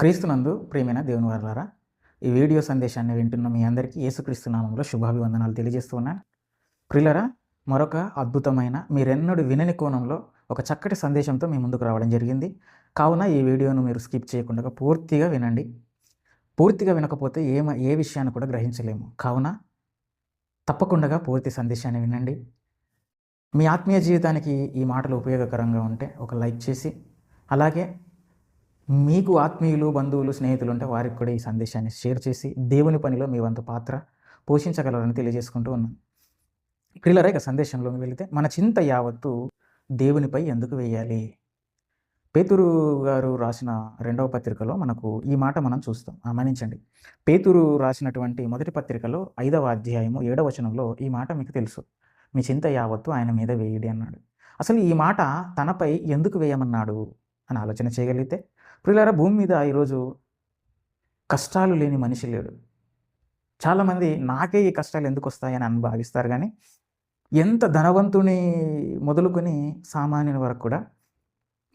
క్రీస్తునందు ప్రియమైన దేవుని వారలారా, ఈ వీడియో సందేశాన్ని వింటున్న మీ అందరికీ యేసుక్రీస్తు నామములో శుభాభివందనాలు తెలియజేస్తూ ఉన్నాను. ప్రియులారా, మరొక అద్భుతమైన మీరెన్నడూ వినని కోణంలో ఒక చక్కటి సందేశంతో మీ ముందుకు రావడం జరిగింది. కావున ఈ వీడియోను మీరు స్కిప్ చేయకుండా పూర్తిగా వినండి. పూర్తిగా వినకపోతే ఏ విషయాన్ని కూడా గ్రహించలేము. కావున తప్పకుండా పూర్తి సందేశాన్ని వినండి. మీ ఆత్మీయ జీవితానికి ఈ మాటలు ఉపయోగకరంగా ఉంటే ఒక లైక్ చేసి, అలాగే మీకు ఆత్మీయులు, బంధువులు, స్నేహితులు ఉంటే వారికి కూడా ఈ సందేశాన్ని షేర్ చేసి దేవుని పనిలో మీ వంతు పాత్ర పోషించగలరని తెలియజేసుకుంటూ ఉన్నాను. ప్రియులారా, ఇక సందేశంలోకి వెళితే మన చింత యావత్తు దేవునిపై ఎందుకు వేయాలి? పేతురు గారు రాసిన 2వ పత్రికలో మనకు ఈ మాట మనం చూస్తాం. గమనించండి. పేతురు రాసినటువంటి మొదటి పత్రికలో 5వ అధ్యాయము 7వ వచనంలో ఈ మాట మీకు తెలుసు. మీ చింత యావత్తు ఆయన మీద వేయుడి అన్నాడు. అసలు ఈ మాట తనపై ఎందుకు వేయమన్నాడు అని ఆలోచన చేయగలిగితే, ప్రియులారా, భూమి మీద ఈరోజు కష్టాలు లేని మనిషి లేడు. చాలామంది నాకే ఈ కష్టాలు ఎందుకు వస్తాయని భావిస్తారు. కానీ ఎంత ధనవంతుని మొదలుకొని సామాన్యుని వరకు కూడా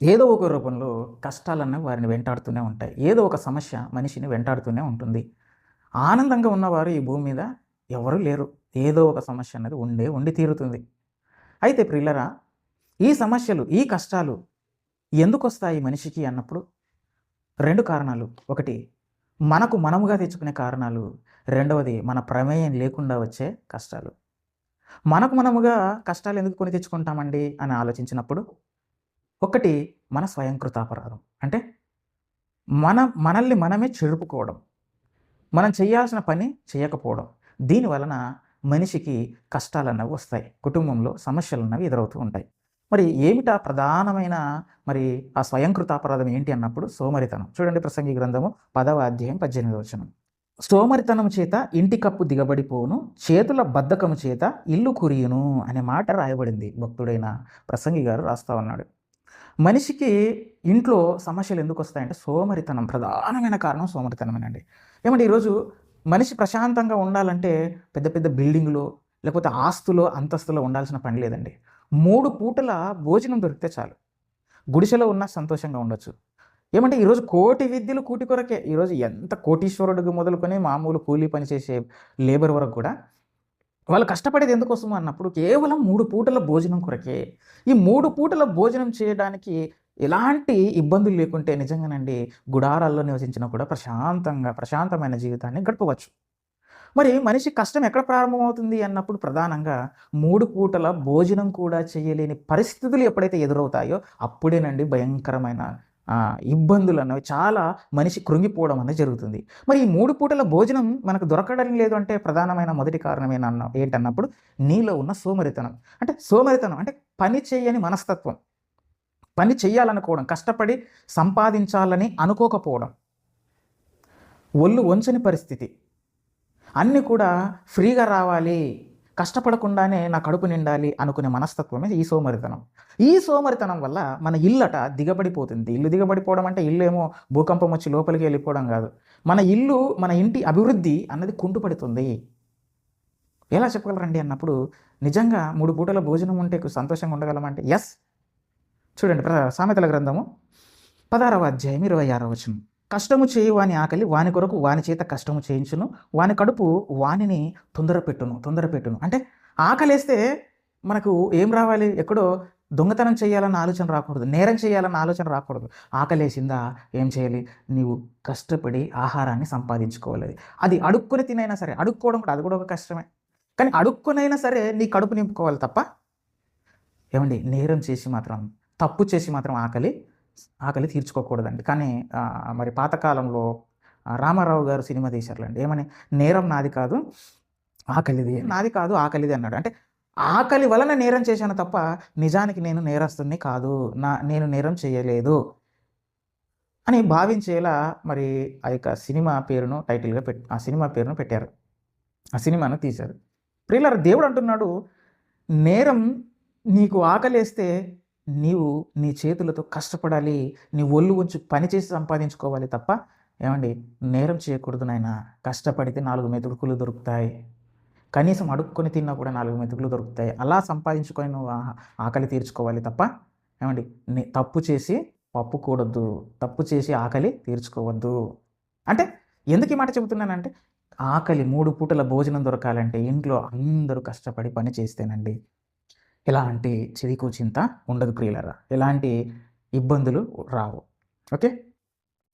ఏదో ఒక రూపంలో కష్టాలన్న వారిని వెంటాడుతూనే ఉంటాయి. ఏదో ఒక సమస్య మనిషిని వెంటాడుతూనే ఉంటుంది. ఆనందంగా ఉన్నవారు ఈ భూమి మీద ఎవరు లేరు. ఏదో ఒక సమస్య అనేది ఉండి తీరుతుంది. అయితే ప్రియులారా, ఈ సమస్యలు, ఈ కష్టాలు ఎందుకు వస్తాయి మనిషికి అన్నప్పుడు 2 కారణాలు. ఒకటి మనకు మనముగా తెచ్చుకునే కారణాలు, రెండవది మన ప్రమేయం లేకుండా వచ్చే కష్టాలు. మనకు మనముగా కష్టాలు ఎందుకు కొని తెచ్చుకుంటామండి అని ఆలోచించినప్పుడు, ఒకటి మన స్వయంకృతాపరాధం. అంటే మనల్ని మనమే చెడుపుకోవడం, మనం చేయాల్సిన పని చేయకపోవడం. దీనివలన మనిషికి కష్టాలన్నవి వస్తాయి, కుటుంబంలో సమస్యలన్నవి ఎదురవుతూ ఉంటాయి. మరి ఏమిటా ప్రధానమైన ఆ స్వయంకృతాపరాధం ఏంటి అన్నప్పుడు సోమరితనం. చూడండి, ప్రసంగి గ్రంథము 10వ అధ్యాయం 18వ వచనం. సోమరితనం చేత ఇంటి కప్పు దిగబడిపోను, చేతుల బద్ధకము చేత ఇల్లు కురియును అనే మాట రాయబడింది. భక్తుడైన ప్రసంగి గారు రాస్తా ఉన్నాడు. మనిషికి ఇంట్లో సమస్యలు ఎందుకు వస్తాయంటే సోమరితనం ప్రధానమైన కారణం సోమరితనమేనండి. ఏమంటే ఈరోజు మనిషి ప్రశాంతంగా ఉండాలంటే పెద్ద పెద్ద బిల్డింగులో, లేకపోతే ఆస్తులో, అంతస్తులో ఉండాల్సిన పని లేదండి. 3 పూటల భోజనం దొరికితే చాలు. గుడిసెలో ఉన్నా సంతోషంగా ఉండొచ్చు. ఏమంటే ఈరోజు కోటి విద్యలు కూటి కొరకే. ఈరోజు ఎంత కోటీశ్వరుడికి మొదలుకొని మామూలు కూలీ పని చేసే లేబర్ వరకు కూడా వాళ్ళు కష్టపడేది ఎందుకోసం అన్నప్పుడు కేవలం 3 పూటల భోజనం కొరకే. ఈ 3 పూటల భోజనం చేయడానికి ఎలాంటి ఇబ్బందులు లేకుంటే నిజంగానండి గుడారాల్లో నివసించినా కూడా ప్రశాంతమైన జీవితాన్ని గడపవచ్చు. మరి మనిషి కష్టం ఎక్కడ ప్రారంభమవుతుంది అన్నప్పుడు ప్రధానంగా 3 పూటల భోజనం కూడా చేయలేని పరిస్థితులు ఎప్పుడైతే ఎదురవుతాయో అప్పుడేనండి భయంకరమైన ఇబ్బందులు అన్నవి, చాలా మనిషి కృంగిపోవడం అనేది జరుగుతుంది. మరి ఈ 3 పూటల భోజనం మనకు దొరకడం లేదు అంటే ప్రధానమైన మొదటి కారణం ఏంటన్నప్పుడు నీలో ఉన్న సోమరితనం. సోమరితనం అంటే పని చేయని మనస్తత్వం, పని చేయాలనుకోవడం, కష్టపడి సంపాదించాలని అనుకోకపోవడం, ఒళ్ళు వంచని పరిస్థితి, అన్నీ కూడా ఫ్రీగా రావాలి, కష్టపడకుండానే నా కడుపు నిండాలి అనుకునే మనస్తత్వమే ఈ సోమరితనం. ఈ సోమరితనం వల్ల మన ఇల్లట దిగబడిపోతుంది. ఇల్లు దిగబడిపోవడం అంటే ఇల్లు ఏమో భూకంపం వచ్చి లోపలికి వెళ్ళిపోవడం కాదు. మన ఇంటి అభివృద్ధి అన్నది కుంటుపడుతుంది. ఎలా చెప్పగలరండి అన్నప్పుడు, నిజంగా 3 పూటల భోజనం ఉంటే సంతోషంగా ఉండగలమంటే ఎస్. చూడండి, సామెతల గ్రంథము 16వ అధ్యాయం 26వ వచనం. కష్టము చేయు వాని ఆకలి వాని కొరకు వాని చేత కష్టము చేయించును, వాని కడుపు వానిని తొందరపెట్టును. అంటే ఆకలేస్తే మనకు ఏం రావాలి? ఎక్కడో దొంగతనం చేయాలన్న ఆలోచన రాకూడదు, నేరం చేయాలన్న ఆలోచన రాకూడదు. ఆకలేసిందా ఏం చేయాలి? నీవు కష్టపడి ఆహారాన్ని సంపాదించుకోవాలి. అది అడుక్కొని తినైనా సరే, అడుక్కోవడం కూడా, అది కూడా ఒక కష్టమే. కానీ అడుక్కొనైనా సరే నీ కడుపు నింపుకోవాలి తప్ప, ఏమండి, నేరం చేసి మాత్రం, తప్పు చేసి మాత్రం ఆకలి తీర్చుకోకూడదండి. కానీ మరి పాతకాలంలో రామారావు గారు సినిమా తీశారులేండి. ఏమని? నేరం నాది కాదు ఆకలిది అన్నాడు. అంటే ఆకలి వలన నేరం చేశాను తప్ప నిజానికి నేను నేరస్తుని కాదు, నేను నేరం చేయలేదు అని భావించేలా మరి ఆ యొక్క సినిమా పేరును టైటిల్గా ఆ సినిమా పేరును పెట్టారు, ఆ సినిమాను తీశారు. ప్రియులారా, దేవుడు అంటున్నాడు, నేరం నీకు ఆకలేస్తే నీవు నీ చేతులతో కష్టపడాలి, నీ ఒళ్ళు ఉంచి పనిచేసి సంపాదించుకోవాలి తప్ప, ఏమండి, నేరం చేయకూడదు నాయన. కష్టపడితే 4 మెతుకులు దొరుకుతాయి, కనీసం అడుక్కొని తిన్నా కూడా 4 మెతుకులు దొరుకుతాయి. అలా సంపాదించుకొని నువ్వు ఆకలి తీర్చుకోవాలి తప్ప, ఏమండి, తప్పు చేసి పప్పు కూడొద్దు, తప్పు చేసి ఆకలి తీర్చుకోవద్దు. అంటే ఎందుకు ఈ మాట చెబుతున్నానంటే, ఆకలి 3 పూటల భోజనం దొరకాలంటే ఇంట్లో అందరూ కష్టపడి పని చేస్తేనండి ఎలాంటి చిరికు చింత ఉండదు ప్రియులారా. ఎలాంటి ఇబ్బందులు రావు. ఓకే.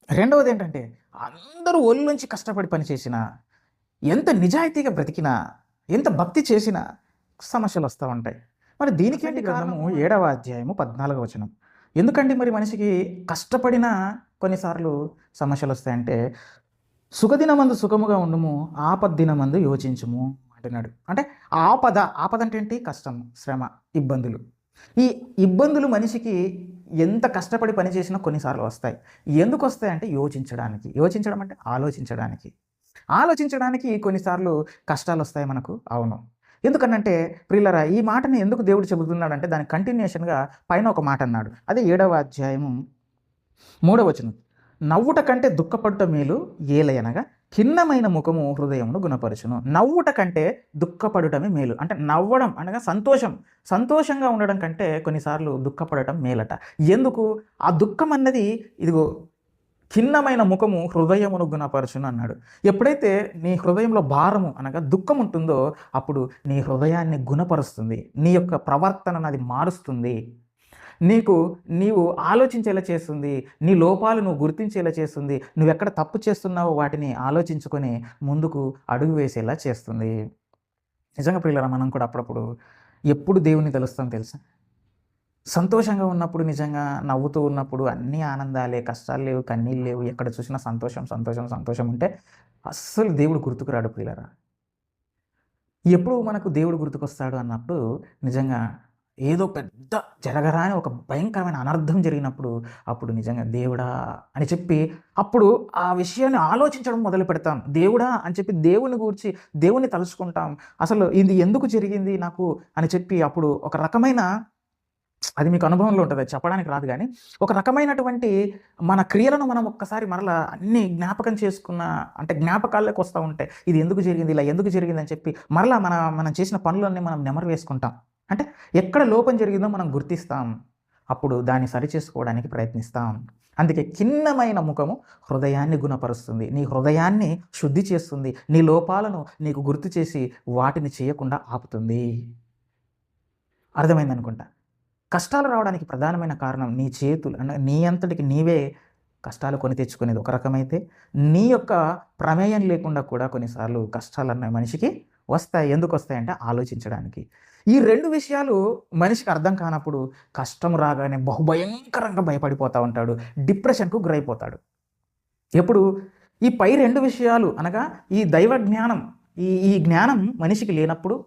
రెండవదేంటంటే, అందరూ ఒళ్ళుంచి కష్టపడి పని చేసినా, ఎంత నిజాయితీగా బ్రతికినా, ఎంత భక్తి చేసినా సమస్యలొస్తా ఉంటాయి. మరి దీనికేంటి గ్రంథము 7వ అధ్యాయము 14వ వచనం. ఎందుకండి మరి మనిషికి కష్టపడినా కొన్నిసార్లు సమస్యలొస్తాయంటే, సుఖదినమందు సుఖముగా ఉండుము, ఆపద్దినమందు యోచించుము అంటున్నాడు. అంటే ఆపద అంటే ఏంటి? కష్టం, శ్రమ, ఇబ్బందులు. ఈ ఇబ్బందులు మనిషికి ఎంత కష్టపడి పని చేసినా కొన్నిసార్లు వస్తాయి. ఎందుకు వస్తాయంటే యోచించడానికి. యోచించడం అంటే ఆలోచించడానికి. ఆలోచించడానికి కొన్నిసార్లు కష్టాలు వస్తాయి మనకు. అవును. ఎందుకనంటే ప్రియులారా, ఈ మాటని ఎందుకు దేవుడు చెబుతున్నాడంటే దాని కంటిన్యూషన్‌గా పైన ఒక మాట అన్నాడు. అదే 7వ అధ్యాయము 3వ వచనం. నవ్వుట కంటే దుఃఖపడుట మేలు ఏలయనగా ఖిన్నమైన ముఖము హృదయమును గుణపరచును. నవ్వుట కంటే దుఃఖపడటమే మేలు. అంటే నవ్వడం అనగా సంతోషంగా ఉండడం కంటే కొన్నిసార్లు దుఃఖపడటం మేలట. ఎందుకు? ఆ దుఃఖం అన్నది ఇదిగో ఖిన్నమైన ముఖము హృదయమును గుణపరచును అన్నాడు. ఎప్పుడైతే నీ హృదయంలో భారము అనగా దుఃఖం ఉంటుందో అప్పుడు నీ హృదయాన్ని గుణపరుస్తుంది. నీ యొక్క ప్రవర్తనను అది మారుస్తుంది. నీవు ఆలోచించేలా చేస్తుంది. నీ లోపాలు నువ్వు గుర్తించేలా చేస్తుంది. నువ్వెక్కడ తప్పు చేస్తున్నావో వాటిని ఆలోచించుకొని ముందుకు అడుగు వేసేలా చేస్తుంది. నిజంగా ప్రియులారా, మనం కూడా అప్పుడప్పుడు ఎప్పుడు దేవుణ్ణి తెలుస్తాం తెలుసా? సంతోషంగా ఉన్నప్పుడు, నిజంగా నవ్వుతూ ఉన్నప్పుడు అన్నీ ఆనందాలే, కష్టాలు లేవు, కన్నీళ్ళు లేవు, ఎక్కడ చూసినా సంతోషం ఉంటే అస్సలు దేవుడు గుర్తుకు రాడు ప్రియులారా. ఎప్పుడు మనకు దేవుడు గుర్తుకొస్తాడు అన్నప్పుడు నిజంగా ఏదో పెద్ద జరగరాని ఒక భయంకరమైన అనర్థం జరిగినప్పుడు అప్పుడు నిజంగా దేవుడా అని చెప్పి అప్పుడు ఆ విషయాన్ని ఆలోచించడం మొదలు పెడతాం. దేవుడా అని చెప్పి దేవుణ్ణి తలుచుకుంటాం. అసలు ఇది ఎందుకు జరిగింది నాకు అని చెప్పి అప్పుడు ఒక రకమైన, అది మీకు అనుభవంలో ఉంటుంది, చెప్పడానికి రాదు కానీ, ఒక రకమైనటువంటి మన క్రియలను మనం ఒక్కసారి మరలా అన్ని జ్ఞాపకం చేసుకున్న, అంటే జ్ఞాపకాల్లోకి వస్తూ ఉంటాయి. ఇది ఎందుకు జరిగింది, ఇలా ఎందుకు జరిగింది అని చెప్పి మరలా మనం చేసిన పనులన్నీ మనం నెమరు వేసుకుంటాం. అంటే ఎక్కడ లోపం జరిగిందో మనం గుర్తిస్తాం. అప్పుడు దాన్ని సరిచేసుకోవడానికి ప్రయత్నిస్తాం. అందుకే ఖిన్నమైన ముఖము హృదయాన్ని గుణపరుస్తుంది. నీ హృదయాన్ని శుద్ధి చేస్తుంది. నీ లోపాలను నీకు గుర్తు చేసి వాటిని చేయకుండా ఆపుతుంది. అర్థమైందనుకుంటా. కష్టాలు రావడానికి ప్రధానమైన కారణం నీ చేతులు, అంటే నీ అంతటికి నీవే కష్టాలు కొని తెచ్చుకునేది ఒక రకమైతే, నీ యొక్క ప్రమేయం లేకుండా కూడా కొన్నిసార్లు కష్టాలు అన్న మనిషికి వస్తాయి. ఎందుకు వస్తాయంటే ఆలోచించడానికి. ఈ 2 విషయాలు మనిషికి అర్థం కానప్పుడు కష్టం రాగానే బహుభయంకరంగా భయపడిపోతూ ఉంటాడు. డిప్రెషన్‌కు గురైపోతాడు. ఎప్పుడు ఈ పై 2 విషయాలు అనగా ఈ దైవ జ్ఞానం, ఈ జ్ఞానం మనిషికి లేనప్పుడు,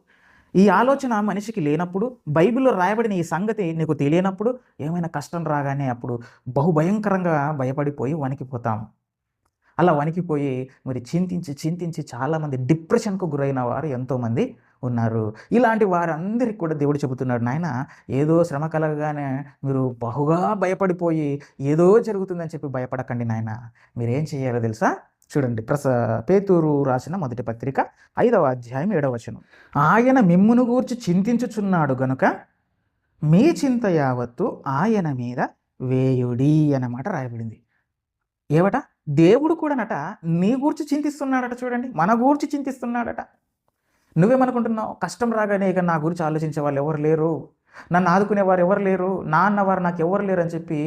ఈ ఆలోచన మనిషికి లేనప్పుడు, బైబిల్లో రాయబడిన ఈ సంగతి నీకు తెలియనప్పుడు ఏమైనా కష్టం రాగానే అప్పుడు బహుభయంకరంగా భయపడిపోయి వణికిపోతాం. అలా వణికిపోయి మరి చింతించి చాలామంది డిప్రెషన్‌కు గురైన వారు ఎంతోమంది ఉన్నారు. ఇలాంటి వారందరికీ కూడా దేవుడు చెబుతున్నాడు, నాయనా ఏదో శ్రమ కలగగానే మీరు బహుగా భయపడిపోయి ఏదో జరుగుతుందని చెప్పి భయపడకండి నాయనా. మీరేం చేయాలో తెలుసా? చూడండి, పేతురు రాసిన మొదటి పత్రిక 5వ అధ్యాయం 7వ వచనం. ఆయన మిమ్మును గూర్చి చింతించుచున్నాడు గనుక మీ చింత యావత్తు ఆయన మీద వేయుడి అన్నమాట రాయబడింది. ఏవట? దేవుడు కూడానట నీ గూర్చి చింతిస్తున్నాడట. చూడండి, మన గూర్చి చింతిస్తున్నాడట. నువ్వేమనుకుంటున్నావు? కష్టం రాగానే ఇక నా గురించి ఆలోచించే వాళ్ళు ఎవరు లేరు, నన్ను ఆదుకునేవారు ఎవరు లేరు, నా అన్నవారు నాకు ఎవరు లేరు అని చెప్పి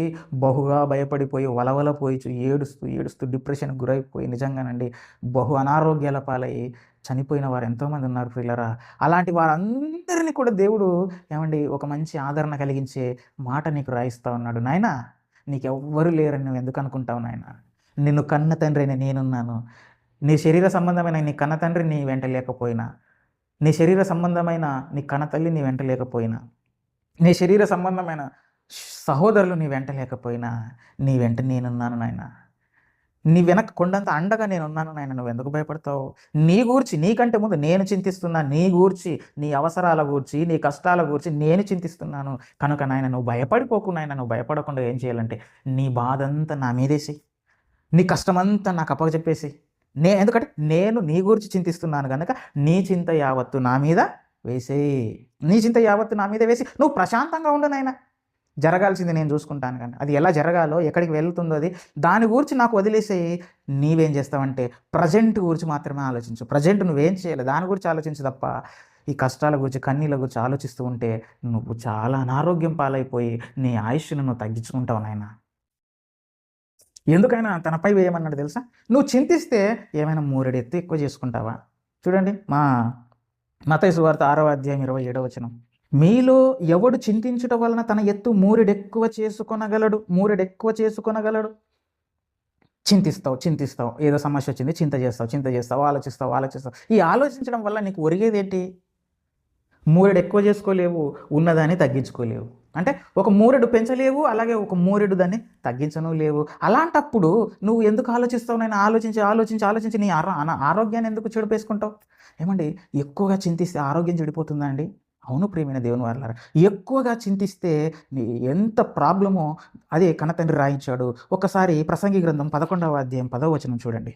బహుగా భయపడిపోయి వలవలపోయి ఏడుస్తూ డిప్రెషన్కి గురైపోయి నిజంగానండి బహు అనారోగ్యాల పాలయ్యి చనిపోయిన వారు ఎంతోమంది ఉన్నారు ప్రియులారా. అలాంటి వారందరినీ కూడా దేవుడు ఏమండి ఒక మంచి ఆదరణ కలిగించే మాట నీకు రాయిస్తూ ఉన్నాడు. నాయనా, నీకెవ్వరు లేరని నువ్వు ఎందుకు అనుకుంటావు నాయనా? నిన్ను కన్న తండ్రి అయిన నేనున్నాను. నీ శరీర సంబంధమైన నీ కన్న తండ్రి నీ వెంట లేకపోయినా, నీ శరీర సంబంధమైన నీ కన్న తల్లి నీ వెంట లేకపోయినా, నీ శరీర సంబంధమైన సహోదరులు నీ వెంట లేకపోయినా నీ వెంట నేనున్నాను నాయన. నీ వెనక కొండంత అండగా నేనున్నాను నాయన. నువ్వు ఎందుకు భయపడతావు? నీ గూర్చి, నీకంటే ముందు నేను చింతిస్తున్నా. నీ గూర్చి, నీ అవసరాల గూర్చి, నీ కష్టాల గూర్చి నేను చింతిస్తున్నాను. కనుక నాయన నువ్వు భయపడిపోకు నాయన. నువ్వు భయపడకుండా ఏం చేయాలంటే నీ బాధంతా నా మీదేసి, నీ కష్టమంతా నాకు అప్పచెప్పేసి, ఎందుకంటే నేను నీ గురించి చింతిస్తున్నాను కనుక నీ చింత యావత్తు నా మీద వేసేయి. నీ చింత యావత్తు నా మీద వేసి నువ్వు ప్రశాంతంగా ఉండు నాయన. జరగాల్సింది నేను చూసుకుంటాను కానీ అది ఎలా జరగాలో ఎక్కడికి వెళ్తుందో అది దాని గురించి నాకు వదిలేసి నీవేం చేస్తావంటే ప్రజెంట్ గురించి మాత్రమే ఆలోచించు. ప్రజెంట్ నువ్వేం చేయాలి దాని గురించి ఆలోచించు తప్ప ఈ కష్టాల గురించి కన్నీళ్ళ గురించి ఆలోచిస్తూ ఉంటే నువ్వు చాలా అనారోగ్యం పాలైపోయి నీ ఆయుష్ను నువ్వు తగ్గించుకుంటావు నాయన. ఎందుకైనా తనపై వేయమన్నాడు తెలుసా? నువ్వు చింతిస్తే ఏమైనా మూరెడు ఎత్తు ఎక్కువ చేసుకుంటావా? చూడండి మత్తయి సువార్త 6వ అధ్యాయం 27వ వచనం. మీలో ఎవడు చింతించుట వలన తన ఎత్తు మూరెడెక్కువ చేసుకొనగలడు. చింతిస్తావు ఏదో సమస్య వచ్చింది, చింత చేస్తావు, ఆలోచిస్తావు. ఈ ఆలోచించడం వల్ల నీకు ఒరిగేదేంటి? మూరెడు ఎక్కువ చేసుకోలేవు, ఉన్నదాన్ని తగ్గించుకోలేవు. అంటే ఒక మూరెడు పెంచలేవు, అలాగే ఒక మూరెడు దాన్ని తగ్గించను లేవు. అలాంటప్పుడు నువ్వు ఎందుకు ఆలోచిస్తావు? నేను ఆలోచించి నీ ఆరోగ్యాన్ని ఎందుకు చెడిపేసుకుంటావు? ఏమండి, ఎక్కువగా చింతిస్తే ఆరోగ్యం చెడిపోతుందా అండి? అవును ప్రియమైన దేవుని వారలారా, ఎక్కువగా చింతిస్తే ఎంత ప్రాబ్లమో అదే కన్నతండ్రి రాయించాడు. ఒకసారి ప్రసంగి గ్రంథం 11వ అధ్యాయం 10వ వచనం చూడండి.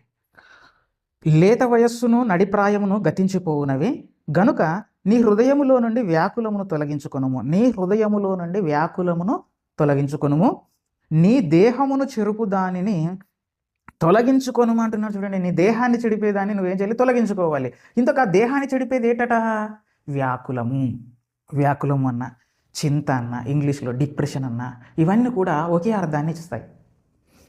లేత వయస్సును నడిప్రాయమును గతించిపోవునవి గనుక నీ హృదయములో నుండి వ్యాకులమును తొలగించుకొనుము, నీ దేహమును చెరుపు దానిని తొలగించుకొనుము అంటున్నాడు. చూడండి, నీ దేహాన్ని చెడిపేదాన్ని నువ్వేం చేయాలి? తొలగించుకోవాలి. ఇంతకు ఆ దేహాన్ని చెడిపేది ఏంటట? వ్యాకులము అన్న, చింత అన్న, ఇంగ్లీష్లో డిప్రెషన్ అన్న, ఇవన్నీ కూడా ఒకే అర్థాన్ని ఇస్తాయి.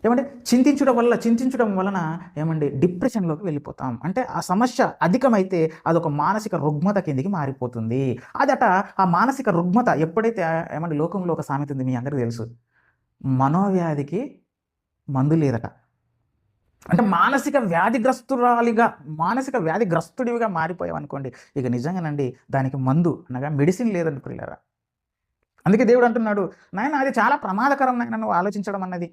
ఏమంటే చింతించడం వలన ఏమండి డిప్రెషన్లోకి వెళ్ళిపోతాం. అంటే ఆ సమస్య అధికమైతే అదొక మానసిక రుగ్మత కిందికి మారిపోతుంది. అదట ఆ మానసిక రుగ్మత ఎప్పుడైతే ఏమంటే లోకంలో ఒక సామెత ఉంది, మీ అందరికీ తెలుసు, మనోవ్యాధికి మందు లేదట. అంటే మానసిక వ్యాధిగ్రస్తుడివిగా మారిపోయావు అనుకోండి, ఇక నిజంగానండి దానికి మందు అనగా మెడిసిన్ లేదండి ప్రియులారా. అందుకే దేవుడు అంటున్నాడు, నాయన అది చాలా ప్రమాదకరం నాయన, నువ్వు ఆలోచించడం అన్నది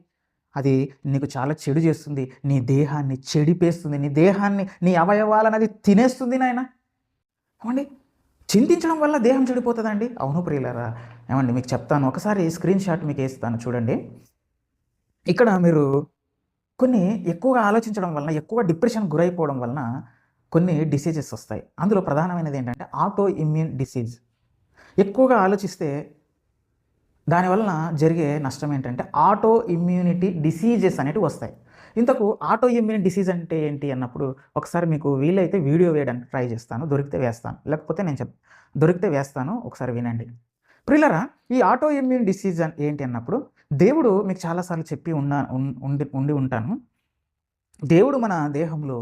అది నీకు చాలా చెడు చేస్తుంది, నీ దేహాన్ని చెడిపేస్తుంది, నీ అవయవాలన్నది తినేస్తుంది నాయన. ఏమండి, చింతించడం వల్ల దేహం చెడిపోతుందండి? అవును ప్రియులారా. ఏమండి, మీకు చెప్తాను, ఒకసారి స్క్రీన్ షాట్ మీకు వేస్తాను చూడండి. ఇక్కడ మీరు కొన్ని ఎక్కువగా ఆలోచించడం వలన, ఎక్కువ డిప్రెషన్ గురైపోవడం వలన కొన్ని డిసీజెస్ వస్తాయి. అందులో ప్రధానమైనది ఏంటంటే ఆటో ఇమ్యూన్ డిసీజ్. ఎక్కువగా ఆలోచిస్తే దానివలన జరిగే నష్టం ఏంటంటే ఆటో ఇమ్యూనిటీ డిసీజెస్ అనేవి వస్తాయి. ఇంతకు ఆటో ఇమ్యూన్ డిసీజ్ అంటే ఏంటి అన్నప్పుడు ఒకసారి మీకు వీలైతే వీడియో వేయడానికి ట్రై చేస్తాను, దొరికితే వేస్తాను, ఒకసారి వినండి. ప్రియులారా, ఈ ఆటో ఇమ్యూన్ డిసీజ్ ఏంటి అన్నప్పుడు దేవుడు మీకు చాలాసార్లు చెప్పి ఉండి ఉంటాను. దేవుడు మన దేహంలో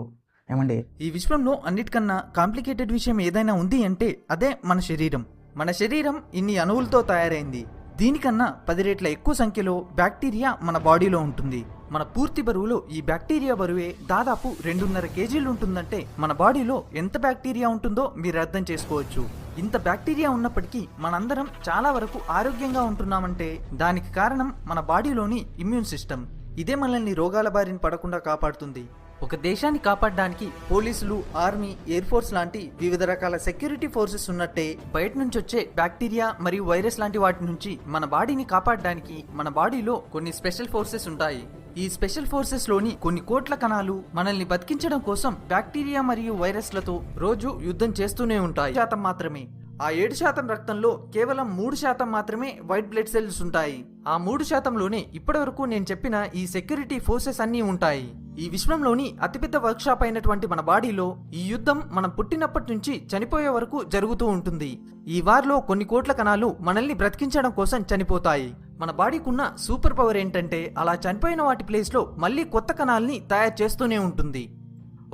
ఏమండి ఈ విశ్వంలో అన్నిటికన్నా కాంప్లికేటెడ్ విషయం ఏదైనా ఉంది అంటే అదే మన శరీరం. మన శరీరం ఇన్ని అణువులతో తయారైంది. దీనికన్నా 10 రెట్ల ఎక్కువ సంఖ్యలో బ్యాక్టీరియా మన బాడీలో ఉంటుంది. మన పూర్తి బరువులో ఈ బ్యాక్టీరియా బరువే దాదాపు 2.5 కేజీలు ఉంటుందంటే మన బాడీలో ఎంత బ్యాక్టీరియా ఉంటుందో మీరు అర్థం చేసుకోవచ్చు. ఇంత బ్యాక్టీరియా ఉన్నప్పటికీ మనందరం చాలా వరకు ఆరోగ్యంగా ఉంటున్నామంటే దానికి కారణం మన బాడీలోని ఇమ్యూన్ సిస్టమ్. ఇదే మనల్ని రోగాల బారిన పడకుండా కాపాడుతుంది. ఒక దేశాన్ని కాపాడడానికి పోలీసులు, ఆర్మీ, ఎయిర్ ఫోర్స్ లాంటి వివిధ రకాల సెక్యూరిటీ ఫోర్సెస్ ఉన్నట్టే బయట నుంచి వచ్చే బ్యాక్టీరియా మరియు వైరస్ లాంటి వాటి నుంచి మన బాడీని కాపాడడానికి మన బాడీలో కొన్ని స్పెషల్ ఫోర్సెస్ ఉంటాయి. ఈ స్పెషల్ ఫోర్సెస్ లోని కొన్ని కోట్ల కణాలు మనల్ని బతికించడం కోసం బ్యాక్టీరియా మరియు వైరస్లతో రోజు యుద్ధం చేస్తూనే ఉంటాయి. 7% మాత్రమే. ఆ 7% రక్తంలో కేవలం 3% మాత్రమే వైట్ బ్లడ్ సెల్స్ ఉంటాయి. ఆ 3%లోనే ఇప్పటివరకు నేను చెప్పిన ఈ సెక్యూరిటీ ఫోర్సెస్ అన్నీ ఉంటాయి. ఈ విశ్వంలోని అతిపెద్ద వర్క్ షాప్ అయినటువంటి మన బాడీలో ఈ యుద్ధం మనం పుట్టినప్పటి నుంచి చనిపోయే వరకు జరుగుతూ ఉంటుంది. ఈ వార్లో కొన్ని కోట్ల కణాలు మనల్ని బ్రతికించడం కోసం చనిపోతాయి. మన బాడీకున్న సూపర్ పవర్ ఏంటంటే అలా చనిపోయిన వాటి ప్లేస్లో మళ్ళీ కొత్త కణాలని తయారు చేస్తూనే ఉంటుంది.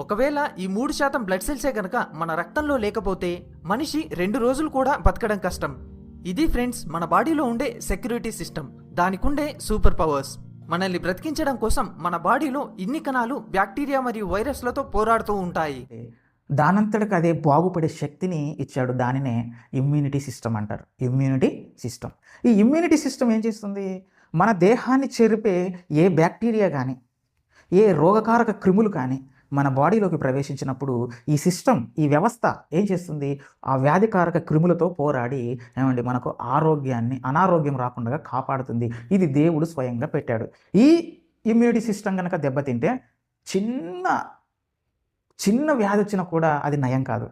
ఒకవేళ ఈ 3% బ్లడ్ సెల్సే గనక మన రక్తంలో లేకపోతే మనిషి 2 రోజులు కూడా బతకడం కష్టం. ఇది ఫ్రెండ్స్ మన బాడీలో ఉండే సెక్యూరిటీ సిస్టమ్, దానికుండే సూపర్ పవర్స్. మనల్ని బ్రతికించడం కోసం మన బాడీలో ఇన్ని కణాలు బ్యాక్టీరియా మరియు వైరస్లతో పోరాడుతూ ఉంటాయి. దానంతటికి అదే బాగుపడే శక్తిని ఇచ్చాడు. దానినే ఇమ్యూనిటీ సిస్టమ్ అంటారు. Immunity system. ఈ ఇమ్యూనిటీ సిస్టమ్ ఏం చేస్తుంది? మన దేహాన్ని చెరిపే ఏ బ్యాక్టీరియా కానీ, ఏ రోగకారక క్రిములు కానీ మన బాడీలోకి ప్రవేశించినప్పుడు ఈ సిస్టమ్, ఈ వ్యవస్థ ఏం చేస్తుంది? ఆ వ్యాధికారక క్రిములతో పోరాడి ఏమండి మనకు అనారోగ్యం రాకుండా కాపాడుతుంది. ఇది దేవుడు స్వయంగా పెట్టాడు. ఈ ఇమ్యూనిటీ సిస్టమ్ కనుక దెబ్బతింటే చిన్న వ్యాధి వచ్చినా కూడా అది నయం కాదు.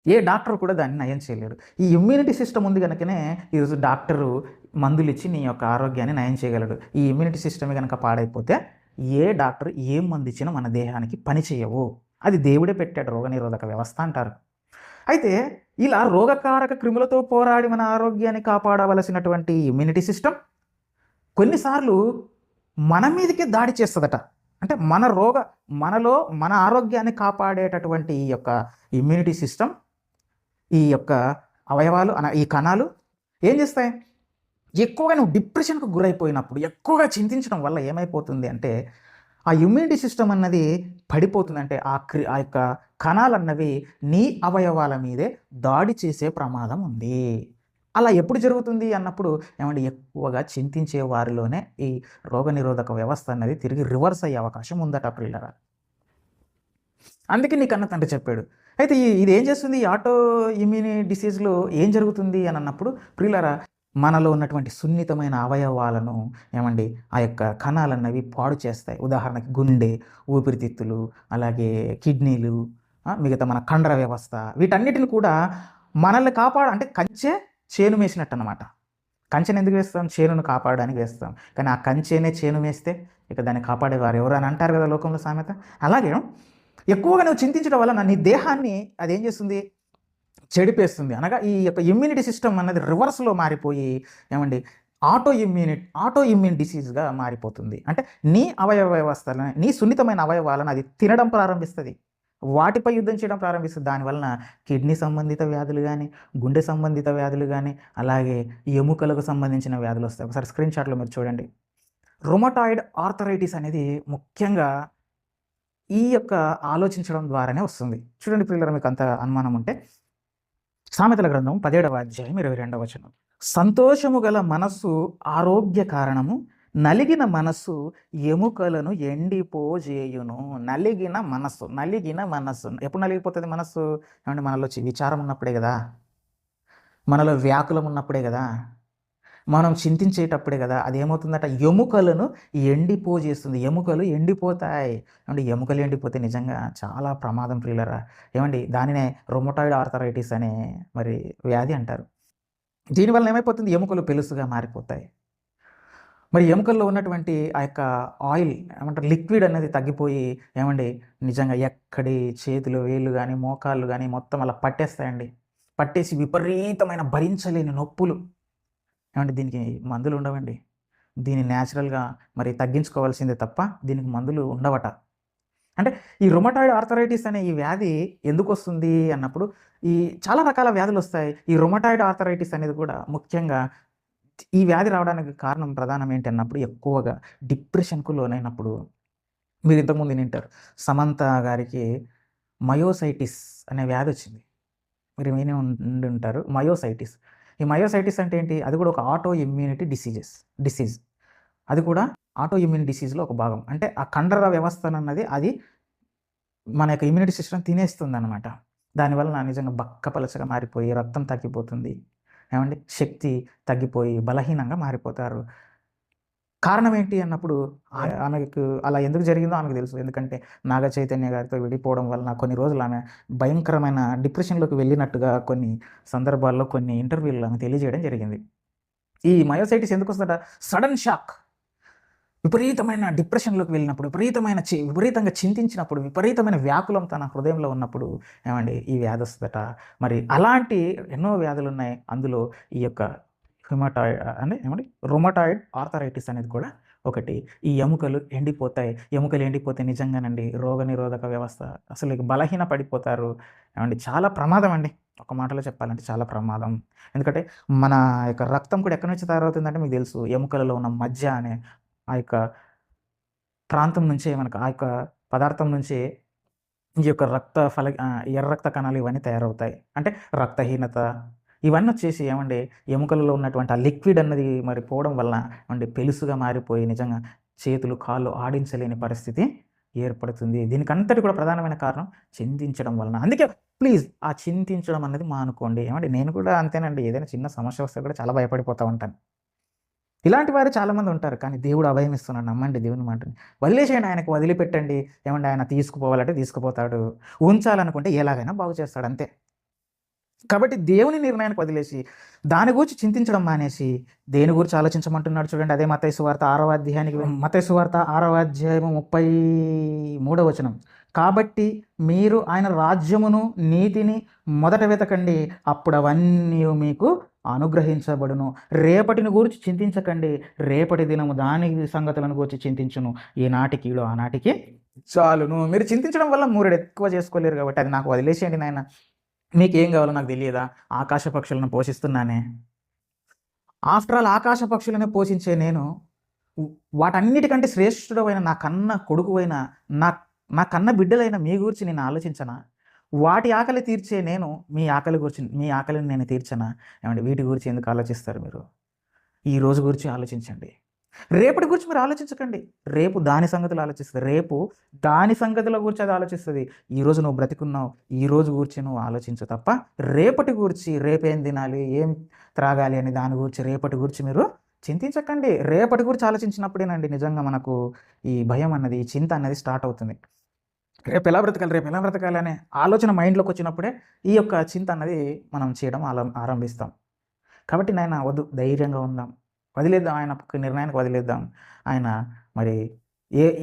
ఏ డాక్టర్ కూడా దాన్ని నయం చేయలేడు. ఈ ఇమ్యూనిటీ సిస్టమ్ ఉంది కనుకనే ఈరోజు డాక్టరు మందులు ఇచ్చి నీ యొక్క ఆరోగ్యాన్ని నయం చేయగలడు. ఈ ఇమ్యూనిటీ సిస్టమ్ కనుక పాడైపోతే ఏ డాక్టర్ ఏం మందు ఇచ్చినా మన దేహానికి పని చేయవు. అది దేవుడే పెట్టాడు రోగనిరోధక వ్యవస్థ అంటారు. అయితే ఇలా రోగకారక క్రిములతో పోరాడి మన ఆరోగ్యాన్ని కాపాడవలసినటువంటి ఇమ్యూనిటీ సిస్టమ్ కొన్నిసార్లు మన మీదకే దాడి చేస్తుందట. అంటే మనలో మన ఆరోగ్యాన్ని కాపాడేటటువంటి ఈ యొక్క ఇమ్యూనిటీ సిస్టమ్, ఈ యొక్క అవయవాలు ఈ కణాలు ఏం చేస్తాయి? ఎక్కువగా నువ్వు డిప్రెషన్కు గురైపోయినప్పుడు ఎక్కువగా చింతించడం వల్ల ఏమైపోతుంది అంటే ఆ ఇమ్యూనిటీ సిస్టమ్ అన్నది పడిపోతుంది. అంటే ఆ యొక్క కణాలన్నవి నీ అవయవాల మీదే దాడి చేసే ప్రమాదం ఉంది. అలా ఎప్పుడు జరుగుతుంది అన్నప్పుడు ఏమంటే ఎక్కువగా చింతించే వారిలోనే ఈ రోగనిరోధక వ్యవస్థ అన్నది తిరిగి రివర్స్ అయ్యే అవకాశం ఉందట ప్రియులరా. అందుకే నీ కన్న తండ్రి చెప్పాడు. అయితే ఇది ఏం చేస్తుంది? ఈ ఆటో ఇమ్యూని డిసీజ్లో ఏం జరుగుతుంది అని అన్నప్పుడు ప్రియులరా, మనలో ఉన్నటువంటి సున్నితమైన అవయవాలను ఏమండి ఆ యొక్క కణాలన్నవి పాడు చేస్తాయి. ఉదాహరణకి గుండె, ఊపిరితిత్తులు, అలాగే కిడ్నీలు, మిగతా మన కండర వ్యవస్థ, వీటన్నిటిని కూడా మనల్ని అంటే కంచె చేను వేసినట్టు అనమాట. కంచెను ఎందుకు వేస్తాం? చేనును కాపాడడానికి వేస్తాం. కానీ ఆ కంచెనే చేను వేస్తే ఇక దాన్ని కాపాడేవారు ఎవరు అని అంటారు కదా లోకంలో సామెత. అలాగే ఎక్కువగా నువ్వు చింతించడం వలన నీ దేహాన్ని అదేం చేస్తుంది? చెడిపేస్తుంది. అనగా ఈ యొక్క ఇమ్యూనిటీ సిస్టమ్ అన్నది రివర్స్లో మారిపోయి ఏమండి ఆటో ఇమ్యూన్ డిసీజ్గా మారిపోతుంది. అంటే నీ అవయవ వ్యవస్థలను, నీ సున్నితమైన అవయవాలను అది తినడం ప్రారంభిస్తుంది, వాటిపై యుద్ధం చేయడం ప్రారంభిస్తుంది. దానివలన కిడ్నీ సంబంధిత వ్యాధులు కానీ, గుండె సంబంధిత వ్యాధులు కానీ, అలాగే ఎముకలకు సంబంధించిన వ్యాధులు వస్తాయి. ఒకసారి స్క్రీన్ షాట్లో మీరు చూడండి. రుమటాయిడ్ ఆర్థరైటిస్ అనేది ముఖ్యంగా ఈ యొక్క ఆలోచించడం ద్వారానే వస్తుంది. చూడండి ప్రియులారా, మీకు అంత అనుమానం ఉంటే సామెతల గ్రంథం 17వ అధ్యాయం 22వ వచనం. సంతోషము గల మనస్సు ఆరోగ్య కారణము, నలిగిన మనస్సు ఎముకలను ఎండిపోజేయును. నలిగిన మనస్సు ఎప్పుడు నలిగిపోతుంది మనస్సు? ఏమంటే మనలో విచారం ఉన్నప్పుడే కదా, మనలో వ్యాకులం ఉన్నప్పుడే కదా, మనం చింతించేటప్పుడే కదా. అది ఏమవుతుందట? ఎముకలను ఎండిపోజేస్తుంది. ఎముకలు ఎండిపోతాయి. ఏమంటే ఎముకలు ఎండిపోతే నిజంగా చాలా ప్రమాదం ప్రియులరా. ఏమండి దానినే రొమటాయిడ్ ఆర్థరైటిస్ అనే మరి వ్యాధి అంటారు. దీనివల్ల ఏమైపోతుంది? ఎముకలు పెలుసుగా మారిపోతాయి. మరి ఎముకల్లో ఉన్నటువంటి ఆ యొక్క ఆయిల్ ఏమంటారు లిక్విడ్ అనేది తగ్గిపోయి ఏమండి నిజంగా ఎక్కడి చేతులు, వేళ్ళు కానీ, మోకాళ్ళు కానీ మొత్తం అలా పట్టేస్తాయండి. పట్టేసి విపరీతమైన భరించలేని నొప్పులు. ఏమంటే దీనికి మందులు ఉండవండి. దీన్ని న్యాచురల్గా మరి తగ్గించుకోవాల్సిందే తప్ప దీనికి మందులు ఉండవట. అంటే ఈ రుమటాయిడ్ ఆర్థరైటిస్ అనే ఈ వ్యాధి ఎందుకు వస్తుంది అన్నప్పుడు ఈ చాలా రకాల వ్యాధులు వస్తాయి. ఈ రుమటాయిడ్ ఆర్థరైటిస్ అనేది కూడా ముఖ్యంగా ఈ వ్యాధి రావడానికి కారణం ప్రధానం ఏంటి అన్నప్పుడు ఎక్కువగా డిప్రెషన్కు లోనైనప్పుడు. మీరు ఇంతకుముందు వింటారు, సమంత గారికి మయోసైటిస్ అనే వ్యాధి వచ్చింది. మీరు విని ఉండి ఉంటారు మయోసైటిస్. ఈ మయోసైటిస్ అంటే ఏంటి? అది కూడా ఒక ఆటో ఇమ్యూనిటీ డిసీజ్. అది కూడా ఆటో ఇమ్యూన్ డిసీజ్లో ఒక భాగం. అంటే ఆ కండర వ్యవస్థ అన్నది అది మన యొక్క ఇమ్యూనిటీ సిస్టమ్ తినేస్తుంది అనమాట. దానివల్ల నిజంగా బక్కపలచగా మారిపోయి రక్తం తగ్గిపోతుంది. ఏమండి శక్తి తగ్గిపోయి బలహీనంగా మారిపోతారు. కారణం ఏంటి అన్నప్పుడు ఆమెకు అలా ఎందుకు జరిగిందో ఆమెకు తెలుసు. ఎందుకంటే నాగ చైతన్య గారితో విడిపోవడం వలన కొన్ని రోజులు ఆమె భయంకరమైన డిప్రెషన్లోకి వెళ్ళినట్టుగా కొన్ని సందర్భాల్లో కొన్ని ఇంటర్వ్యూల్లో ఆమె తెలియజేయడం జరిగింది. ఈ మయోసైటిస్ ఎందుకు వస్తుందట? సడన్ షాక్, విపరీతమైన డిప్రెషన్లోకి వెళ్ళినప్పుడు, విపరీతంగా చింతించినప్పుడు, విపరీతమైన వ్యాకులం తన హృదయంలో ఉన్నప్పుడు ఏమండి ఈ వ్యాధి వస్తుందట. మరి అలాంటి ఎన్నో వ్యాధులు ఉన్నాయి. అందులో ఈ యొక్క రుమటాయిడ్ ఆర్థరైటిస్ అనేది కూడా ఒకటి. ఈ ఎముకలు ఎండిపోతే నిజంగానండి రోగనిరోధక వ్యవస్థ అసలు బలహీన పడిపోతారు. ఏమండి చాలా ప్రమాదం అండి. ఒక మాటలో చెప్పాలంటే చాలా ప్రమాదం. ఎందుకంటే మన యొక్క రక్తం కూడా ఎక్కడి నుంచి తయారవుతుందంటే మీకు తెలుసు, ఎముకలలో ఉన్న మజ్జ అనే ఆ యొక్క ప్రాంతం నుంచే మనకు ఆ యొక్క పదార్థం నుంచే ఈ యొక్క ఎర్ర రక్త కణాలు ఇవన్నీ తయారవుతాయి. అంటే రక్తహీనత ఇవన్నీ వచ్చేసి ఏమండి ఎముకలలో ఉన్నటువంటి ఆ లిక్విడ్ అన్నది మరి పోవడం వలన ఏమండి పెలుసుగా మారిపోయి నిజంగా చేతులు, కాళ్ళు ఆడించలేని పరిస్థితి ఏర్పడుతుంది. దీనికంతటి కూడా ప్రధానమైన కారణం చింతించడం వలన. అందుకే ప్లీజ్ ఆ చింతించడం అన్నది మానుకోండి. ఏమండి నేను కూడా అంతేనండి. ఏదైనా చిన్న సమస్య వస్తే కూడా చాలా భయపడిపోతూ ఉంటాను. ఇలాంటి వారు చాలామంది ఉంటారు. కానీ దేవుడు అభయం ఇస్తున్నాడు. నమ్మండి దేవుని మాటని. వదిలేసేయండి, ఆయనకు వదిలిపెట్టండి. ఏమండి ఆయన తీసుకుపోవాలంటే తీసుకుపోతాడు, ఉంచాలనుకుంటే ఎలాగైనా బాగు చేస్తాడు. అంతే. కాబట్టి దేవుని నిర్ణయానికి వదిలేసి దాని గురించి చింతించడం మానేసి దేని గురించి ఆలోచించమంటున్నాడు చూడండి. అదే మత్తయి సువార్త 6వ అధ్యాయానికి మత్తయి సువార్త 6వ అధ్యాయము 33వ వచనం. కాబట్టి మీరు ఆయన రాజ్యమును నీతిని మొదట వెతకండి, అప్పుడు అవన్నీ మీకు అనుగ్రహించబడును. రేపటిని గురించి చింతించకండి, రేపటి దినము దాని సంగతులను గురించి చింతించును. ఈనాటికి ఈడు ఆనాటికి చాలును. మీరు చింతించడం వల్ల మూరెడు ఎక్కువ చేసుకోలేరు కాబట్టి అది నాకు వదిలేసేయండి నాయన. మీకేం కావాలో నాకు తెలియదా? ఆకాశ పక్షులను పోషిస్తున్నానే. ఆఫ్టర్ ఆల్ ఆకాశ పక్షులను పోషించే నేను వాటన్నిటికంటే శ్రేష్ఠుడమైన నా కన్న కొడుకువైన నా నా కన్న బిడ్డలైన మీ గురించి నేను ఆలోచించనా? వాటి ఆకలి తీర్చే నేను మీ ఆకలిని నేను తీర్చనా? ఏమండి, వీటి గురించి ఎందుకు ఆలోచిస్తారు మీరు? ఈ రోజు గురించి ఆలోచించండి. రేపటి గురించి మీరు ఆలోచించకండి. రేపు దాని సంగతులు ఆలోచిస్తుంది. రేపు దాని సంగతుల గురించి అది ఆలోచిస్తుంది. ఈరోజు నువ్వు బ్రతికున్నావు, ఈ రోజు గురించి నువ్వు ఆలోచించు తప్ప రేపటి గురించి, రేపేం తినాలి, ఏం త్రాగాలి అని దాని గురించి, రేపటి గురించి మీరు చింతించకండి. రేపటి గురించి ఆలోచించినప్పుడేనండి నిజంగా మనకు ఈ భయం అన్నది, ఈ చింత అన్నది స్టార్ట్ అవుతుంది. రేపు ఎలా బ్రతకాలి అనే ఆలోచన మైండ్లోకి వచ్చినప్పుడే ఈ యొక్క చింత అన్నది మనం చేయడం ఆరంభిస్తాం. కాబట్టి నాయన వద్దు, ధైర్యంగా ఉందాం, వదిలేద్దాం, ఆయన నిర్ణయానికి వదిలేద్దాం. ఆయన మరి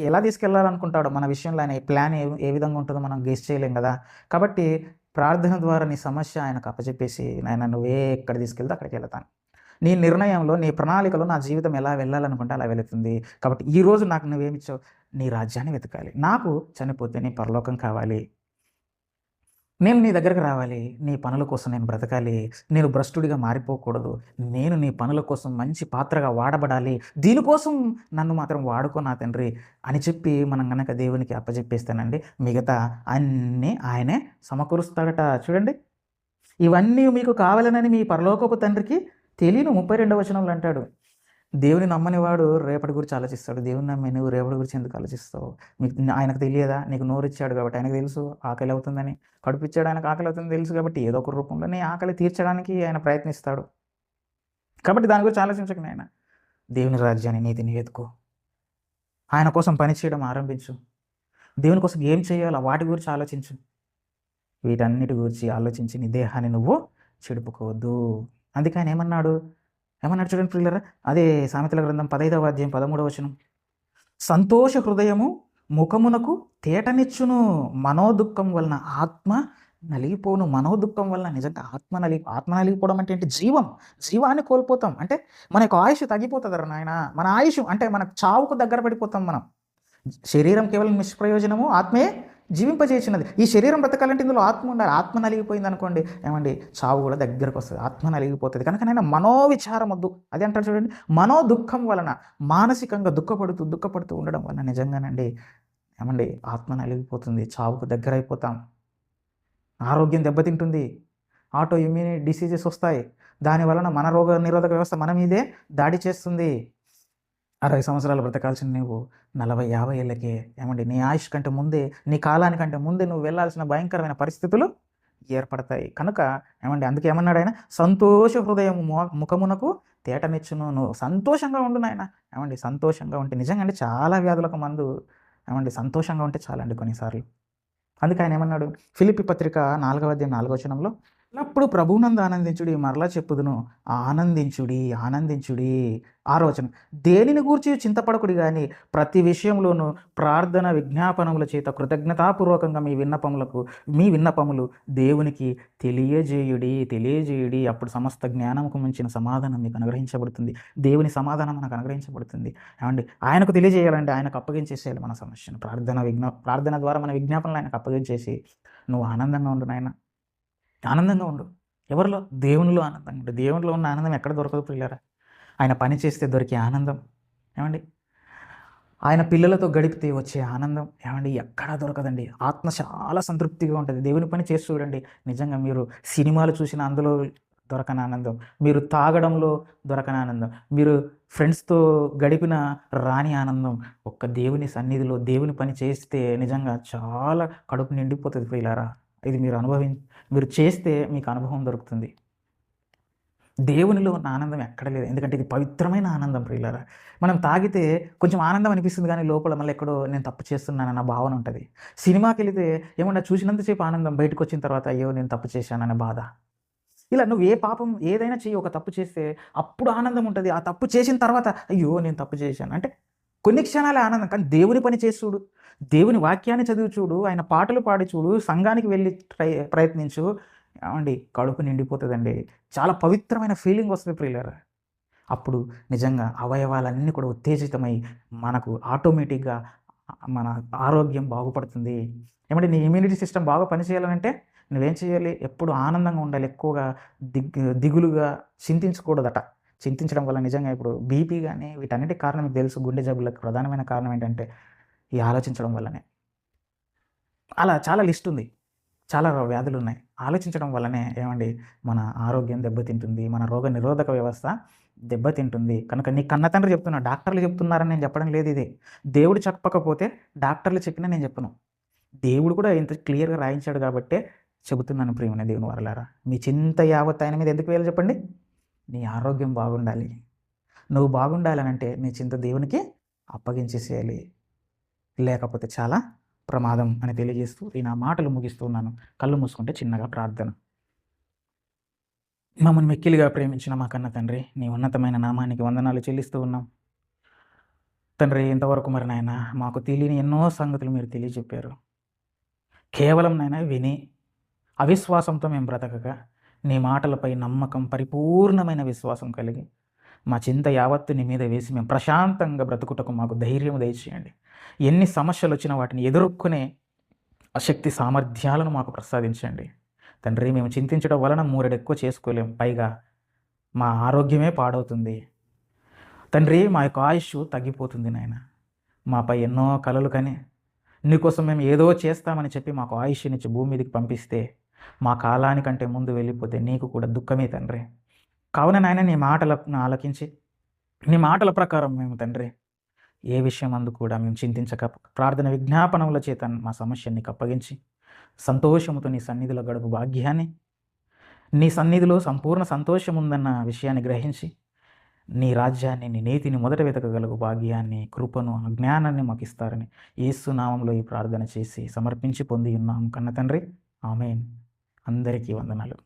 ఎలా తీసుకెళ్లాలనుకుంటాడో మన విషయంలో ఆయన ప్లాన్ ఏ విధంగా ఉంటుందో మనం గెస్ చేయలేం కదా. కాబట్టి ప్రార్థన ద్వారా నీ సమస్య ఆయనకు అప్పచెప్పేసి, నాయన నువ్వే ఎక్కడ తీసుకెళ్తే అక్కడికి వెళ్తాను, నీ నిర్ణయంలో, నీ ప్రణాళికలో నా జీవితం ఎలా వెళ్ళాలనుకుంటే అలా వెళుతుంది. కాబట్టి ఈరోజు నాకు నువ్వేమిచ్చావు? నీ రాజ్యాన్ని వెతకాలి. నాకు చనిపోతే నీ పరలోకం కావాలి, నేను నీ దగ్గరకు రావాలి, నీ పనుల కోసం నేను బ్రతకాలి, నేను భ్రష్టుడిగా మారిపోకూడదు, నేను నీ పనుల కోసం మంచి పాత్రగా వాడబడాలి, దీనికోసం నన్ను మాత్రం వాడుకో నా తండ్రి అని చెప్పి మనం కనుక దేవునికి అప్పచెప్పేస్తానండి, మిగతా అన్నీ ఆయనే సమకూరుస్తాడట. చూడండి, ఇవన్నీ మీకు కావాలనని మీ పరలోకపు తండ్రికి తెలియను. 32వ వచనంలో అంటాడు, దేవుని నమ్మని వాడు రేపటి గురించి ఆలోచిస్తాడు. దేవుని నమ్మి నువ్వు రేపటి గురించి ఎందుకు ఆలోచిస్తావు? ఆయనకు తెలియదా? నీకు నోరు ఇచ్చాడు కాబట్టి ఆయనకు తెలుసు ఆకలి అవుతుందని, కడుపు ఇచ్చాడు ఆయనకు ఆకలి అవుతుందని తెలుసు కాబట్టి ఏదో ఒక రూపంలో నీ ఆకలి తీర్చడానికి ఆయన ప్రయత్నిస్తాడు. కాబట్టి దాని గురించి ఆలోచించకు నాయన. దేవుని రాజ్యాన్ని, నీతిని వెతుకు, ఆయన కోసం పని చేయడం ఆరంభించు, దేవుని కోసం ఏం చేయాలో వాటి గురించి ఆలోచించు. వీటన్నిటి గురించి ఆలోచించి నీ దేహాన్ని నువ్వు చెడుపుకోవద్దు. అందుకే ఆయన ఏమన్నాడు చూడండి ప్రియులారా, అదే సామెతల గ్రంథం 15వ అధ్యాయం 13వ వచనం. సంతోష హృదయము ముఖమునకు తేటనిచ్చును, మనోదుఃఖం వలన ఆత్మ నలిగిపోను. మనోదుఃఖం వలన నిజంగా ఆత్మ నలిగిపోవడం అంటే ఏంటి? జీవాన్ని కోల్పోతాం. అంటే మన యొక్క ఆయుష్ తగ్గిపోతుంది నాయన. మన ఆయుష్ అంటే మన చావుకు దగ్గర పడిపోతాం మనం. శరీరం కేవలం నిష్ప్రయోజనము, ఆత్మే జీవింపజేసినది. ఈ శరీరం బ్రతకాలంటే ఇందులో ఆత్మ ఉండాలి. ఆత్మ నలిగిపోయింది అనుకోండి, ఏమండి, చావు కూడా దగ్గరకు వస్తుంది, ఆత్మ నలిగిపోతుంది. కనుక నేను మనోవిచారం వద్దు. అది అంటారు చూడండి, మనోదుఃఖం వలన, మానసికంగా దుఃఖపడుతూ ఉండడం వలన నిజంగానండి ఏమండి ఆత్మ నలిగిపోతుంది, చావుకు దగ్గర అయిపోతాం, ఆరోగ్యం దెబ్బతింటుంది, ఆటో ఇమ్యూని డిసీజెస్ వస్తాయి. దానివలన మన రోగ నిరోధక వ్యవస్థ మన మీదే దాడి చేస్తుంది. 60 సంవత్సరాలు బ్రతకాల్సిన నువ్వు 40-50 ఏళ్ళకే ఏమండి నీ ఆయుష్ కంటే ముందే, నీ కాలానికంటే ముందే నువ్వు వెళ్ళాల్సిన భయంకరమైన పరిస్థితులు ఏర్పడతాయి. కనుక ఏమండి అందుకే ఏమన్నాడు ఆయన, సంతోష హృదయం ముఖమునకు తేటనిచ్చును. నువ్వు సంతోషంగా ఉండు నాయన. ఏమండి సంతోషంగా ఉంటే నిజంగా అంటే చాలా వ్యాధులకు మందు ఏమండి సంతోషంగా ఉంటే చాలండి కొన్నిసార్లు. అందుకే ఆయన ఏమన్నాడు, ఫిలిప్పీ పత్రిక 4వ అధ్యాయం 4వ వచనంలో, ఎల్లప్పుడు ప్రభువునందు ఆనందించుడి, మరలా చెప్పుదును ఆనందించుడి. 6వ వచనం, దేనిని గూర్చి చింతపడకుడి కానీ ప్రతి విషయంలోనూ ప్రార్థన విజ్ఞాపనముల చేత కృతజ్ఞతాపూర్వకంగా మీ విన్నపములు దేవునికి తెలియజేయుడి. అప్పుడు సమస్త జ్ఞానముకు మించిన సమాధానం మీకు అనుగ్రహించబడుతుంది. దేవుని సమాధానం మనకు అనుగ్రహించబడుతుంది. ఏమండి ఆయనకు తెలియజేయాలంటే ఆయనకు అప్పగించేసేయాలి మన సమస్యను. ప్రార్థన ద్వారా మన విజ్ఞాపనలు ఆయనకు అప్పగించేసి నువ్వు ఆనందంగా ఉండు నాయన, ఆనందంగా ఉండు. ఎవరిలో? దేవునిలో ఆనందంగా ఉండు. దేవునిలో ఉన్న ఆనందం ఎక్కడ దొరకదు ప్రియులారా. ఆయన పని చేస్తే దొరికే ఆనందం, ఏమండి ఆయన పిల్లలతో గడిపితే వచ్చే ఆనందం, ఏమండి ఎక్కడా దొరకదండి. ఆత్మ చాలా సంతృప్తిగా ఉంటుంది. దేవుని పని చేసి చూడండి, నిజంగా మీరు సినిమాలు చూసిన అందులో దొరకని ఆనందం, మీరు తాగడంలో దొరకని ఆనందం, మీరు ఫ్రెండ్స్తో గడిపిన రాని ఆనందం, ఒక్క దేవుని సన్నిధిలో దేవుని పని చేస్తే నిజంగా చాలా కడుపు నిండిపోతుంది ప్రియులారా. ఇది మీరు చేస్తే మీకు అనుభవం దొరుకుతుంది. దేవునిలో ఉన్న ఆనందం ఎక్కడ లేదు. ఎందుకంటే ఇది పవిత్రమైన ఆనందం ప్రియులారా. మనం తాగితే కొంచెం ఆనందం అనిపిస్తుంది కానీ లోపల మళ్ళీ ఎక్కడో నేను తప్పు చేస్తున్నానన్న భావన ఉంటుంది. సినిమాకి వెళితే ఏమన్నా చూసినంతసేపు ఆనందం, బయటకు వచ్చిన తర్వాత అయ్యో నేను తప్పు చేశానన్న బాధ. ఇలా నువ్వు ఏ పాపం ఏదైనా చెయ్యి, ఒక తప్పు చేస్తే అప్పుడు ఆనందం ఉంటుంది. ఆ తప్పు చేసిన తర్వాత అయ్యో నేను తప్పు చేశాను అంటే కొన్ని క్షణాలే ఆనందం. కానీ దేవుని పని చేసి చూడు, దేవుని వాక్యాన్ని చదివి చూడు, ఆయన పాటలు పాడి చూడు, సంఘానికి వెళ్ళి ప్రయత్నించు. ఏమండి కడుపు నిండిపోతుందండి. చాలా పవిత్రమైన ఫీలింగ్ వస్తుంది ప్రియులారా. అప్పుడు నిజంగా అవయవాలన్నీ కూడా ఉత్తేజితమై మనకు ఆటోమేటిక్‌గా మన ఆరోగ్యం బాగుపడుతుంది. ఏమంటే నీ ఇమ్యూనిటీ సిస్టమ్ బాగా పనిచేయాలనంటే నువ్వేం చేయాలి? ఎప్పుడు ఆనందంగా ఉండాలి. ఎక్కువగా దిగులుగా చింతించకూడదట. చింతించడం వల్ల నిజంగా ఇప్పుడు బీపీ గాని వీటన్నిటికి కారణం మీకు తెలుసు. గుండె జబ్బులకు ప్రధానమైన కారణం ఏంటంటే ఈ ఆలోచించడం వల్లనే. అలా చాలా లిస్ట్ ఉంది. చాలా వ్యాధులున్నాయి. ఆలోచించడం వల్లనే ఏమండి మన ఆరోగ్యం దెబ్బతింటుంది. మన రోగ నిరోధక వ్యవస్థ దెబ్బతింటుంది. కనుక నీ కన్న తండ్రి చెప్తున్నా. డాక్టర్లు చెప్తున్నారని నేను చెప్పడం లేదు ఇది. దేవుడు చెప్పకపోతే డాక్టర్లు చెప్పినా నేను చెప్పను. దేవుడు కూడా ఇంత క్లియర్‌గా రాయించాడు కాబట్టే చెబుతున్నాను ప్రియమైన దేవుని వారలారా. మీ చింత యావత్తు ఆయన మీద ఎందుకు వేయాలి చెప్పండి? నీ ఆరోగ్యం బాగుండాలి. నువ్వు బాగుండాలనంటే నీ చింత దేవునికి అప్పగించేసేయాలి. లేకపోతే చాలా ప్రమాదం అని తెలియజేస్తూ ఈ నా మాటలు ముగిస్తూ ఉన్నాను. కళ్ళు మూసుకుంటే చిన్నగా ప్రార్థన. మమ్మల్ని మిక్కిలిగా ప్రేమించిన మా కన్న తండ్రి, నీ ఉన్నతమైన నామానికి వందనాలు చెల్లిస్తూ ఉన్నాం. తండ్రి ఇంతవరకు మరి నాయన మాకు తెలియని ఎన్నో సంగతులు మీరు తెలియజెప్పారు. కేవలం నాయన విని అవిశ్వాసంతో మేము బ్రతకక నీ మాటలపై నమ్మకం, పరిపూర్ణమైన విశ్వాసం కలిగి మా చింత యావత్తు నీ మీద వేసి మేము ప్రశాంతంగా బ్రతుకుటకు మాకు ధైర్యం దయచేయండి. ఎన్ని సమస్యలు వచ్చినా వాటిని ఎదుర్కొనే శక్తి సామర్థ్యాలను మాకు ప్రసాదించండి. తండ్రి మేము చింతించడం వలన మూరెడు ఎక్కువ చేసుకోలేం. పైగా మా ఆరోగ్యమే పాడవుతుంది. తండ్రి మా యొక్క ఆయుష్ తగ్గిపోతుంది నాయన. మాపై ఎన్నో కలలు కని నీకోసం మేము ఏదో చేస్తామని చెప్పి మాకు ఆయుష్నిచ్చి భూమి మీదకి పంపిస్తే మా కాలానికంటే ముందు వెళ్ళిపోతే నీకు కూడా దుఃఖమే తండ్రి. కావున నాయన నీ మాటలను ఆలకించి నీ మాటల ప్రకారం మేము తండ్రి ఏ విషయం అందు కూడా మేము చింతించక ప్రార్థన విజ్ఞాపనముల చేత మా సమస్యని అప్పగించి సంతోషముతో నీ సన్నిధిలో గడుపు భాగ్యాన్ని, నీ సన్నిధిలో సంపూర్ణ సంతోషం ఉందన్న విషయాన్ని గ్రహించి నీ రాజ్యాన్ని, నీ నీతిని మొదట వెతకగలుగు భాగ్యాన్ని, కృపను, జ్ఞానాన్ని మాకు ఇస్తారని యేసు నామములో ఈ ప్రార్థన చేసి సమర్పించి పొంది ఉన్నాము కన్న తండ్రి. ఆమేన్. అందరికీ వందనాలు.